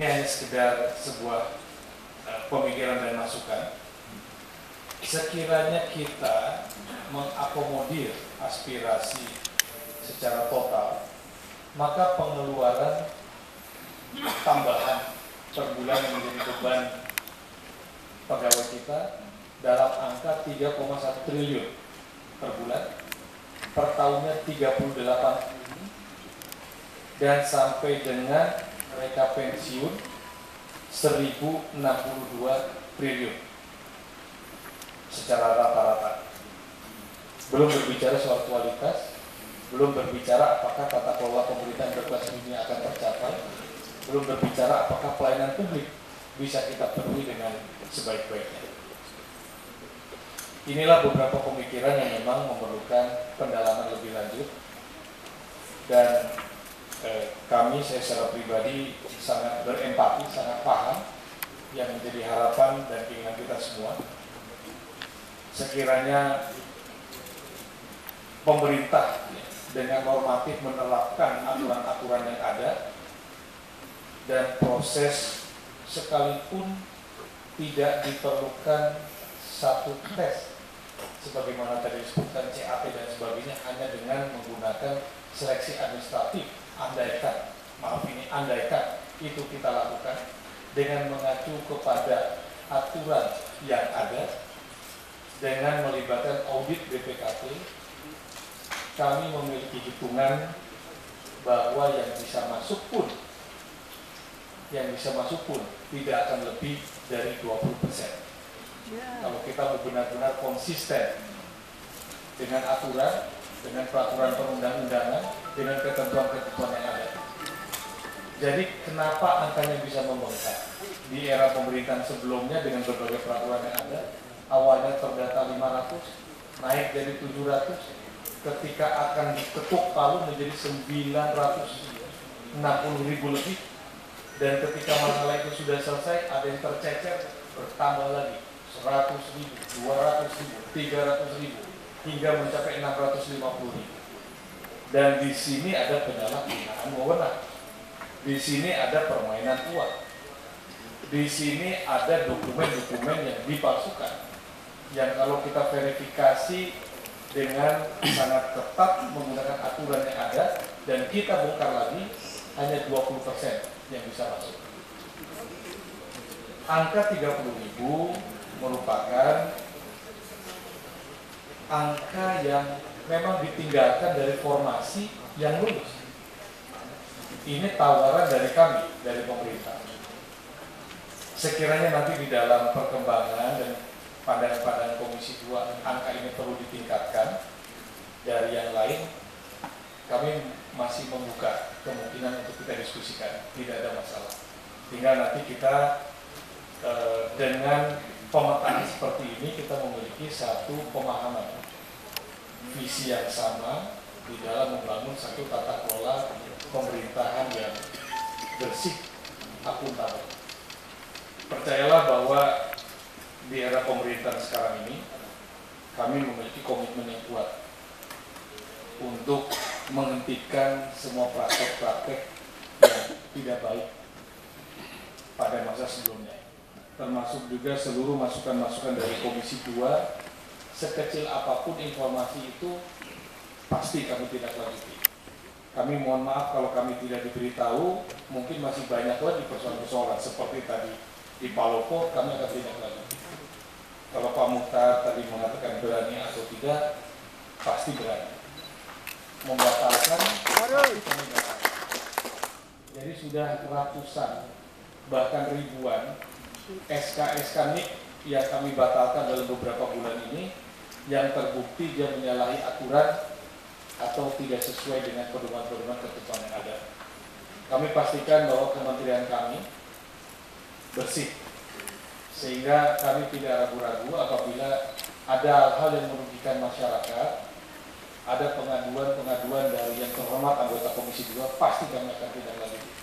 Ini hanya sekedar sebuah pemikiran dan masukan. Sekiranya kita mengakomodir aspirasi secara total, maka pengeluaran tambahan per bulan yang menjadi beban pegawai kita dalam angka 3,1 triliun per bulan, per tahunnya 38, dan sampai dengan mereka pensiun 1062 triliun secara rata-rata. Belum berbicara soal kualitas, belum berbicara apakah tata kelola pemerintahan berkelas dunia akan tercapai, belum berbicara apakah pelayanan publik bisa kita penuhi dengan sebaik-baiknya. Inilah beberapa pemikiran yang memang memerlukan pendalaman lebih lanjut, dan kami, saya secara pribadi sangat berempati, sangat paham yang menjadi harapan dan keinginan kita semua. Sekiranya pemerintah dengan normatif menerapkan aturan-aturan yang ada, dan proses sekalipun tidak diperlukan satu tes sebagaimana tadi disebutkan CAP dan sebagainya, hanya dengan menggunakan seleksi administratif, andaikan itu kita lakukan dengan mengacu kepada aturan yang ada, dengan melibatkan audit BPKP, kami memiliki hitungan bahwa yang bisa masuk pun tidak akan lebih dari 20%. Kalau kita benar-benar konsisten dengan aturan, dengan peraturan perundang-undangan, dengan ketentuan-ketentuan yang ada. Jadi kenapa angkanya bisa membengkak? Di era pemerintahan sebelumnya dengan berbagai peraturan yang ada, awalnya terdata 500, naik jadi 700, ketika akan diketuk palu menjadi 960.000 lebih, dan ketika masalah itu sudah selesai, ada yang tercecer, bertambah lagi 100.000, 200.000, 300.000, hingga mencapai 650.000. Dan di sini ada penyalahgunaan wewenang, di sini ada permainan uang, di sini ada dokumen-dokumen yang dipalsukan, yang kalau kita verifikasi dengan sangat ketat menggunakan aturan yang ada, dan kita bongkar lagi, hanya 20% yang bisa masuk. Angka 30.000 merupakan angka yang memang ditinggalkan dari formasi yang lulus. Ini tawaran dari kami, dari pemerintah. Sekiranya nanti di dalam perkembangan dan pandangan-pandangan Komisi 2 angka ini perlu ditingkatkan dari yang lain, kami masih membuka kemungkinan untuk kita diskusikan, tidak ada masalah. Tinggal nanti kita dengan pemetaan seperti ini, kita memiliki satu pemahaman, visi yang sama di dalam membangun satu tata kelola pemerintahan yang bersih, akuntabel. Percayalah bahwa di era pemerintahan sekarang ini, kami memiliki komitmen yang kuat untuk menghentikan semua praktek-praktek yang tidak baik pada masa sebelumnya, termasuk juga seluruh masukan-masukan dari Komisi 2. Sekecil apapun informasi itu pasti kami tidak lanjuti. Kami mohon maaf kalau kami tidak diberitahu, mungkin masih banyak lagi persoalan-persoalan seperti tadi di Palopo, kami akan tidak lanjuti. Kalau Pak Muhtar tadi mengatakan berani atau tidak, pasti berani. Membatalkan, pasti kami batalkan. Jadi sudah ratusan, bahkan ribuan SK-SK NIK yang kami batalkan dalam beberapa bulan ini, yang terbukti dia menyalahi aturan atau tidak sesuai dengan pedoman-pedoman ketentuan yang ada. Kami pastikan bahwa kementerian kami bersih, sehingga kami tidak ragu-ragu apabila ada hal-hal yang merugikan masyarakat, ada pengaduan-pengaduan dari yang terhormat anggota Komisi 2, pasti kami akan tidak lanjuti.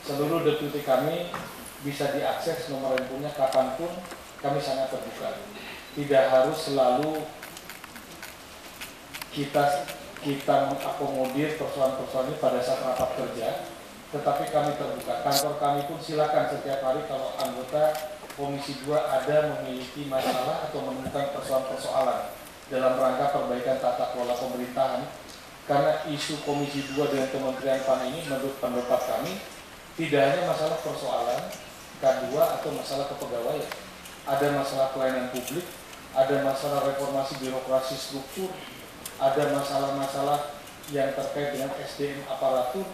Seluruh deputi kami bisa diakses nomor handphonenya kapanpun, kami sangat terbuka. Tidak harus selalu kita mengakomodir persoalan-persoalan ini pada saat rapat kerja, tetapi kami terbuka. Kantor kami pun silakan setiap hari kalau anggota Komisi 2 ada memiliki masalah atau menemukan persoalan-persoalan dalam rangka perbaikan tata kelola pemerintahan. Karena isu Komisi 2 dengan Kementerian PAN ini menurut pendapat kami tidak hanya masalah persoalan K2 atau masalah kepegawaian, ada masalah pelayanan publik, ada masalah reformasi birokrasi struktur, ada masalah-masalah yang terkait dengan SDM aparatur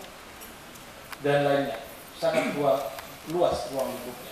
dan lainnya. Sangat luas ruang lingkupnya.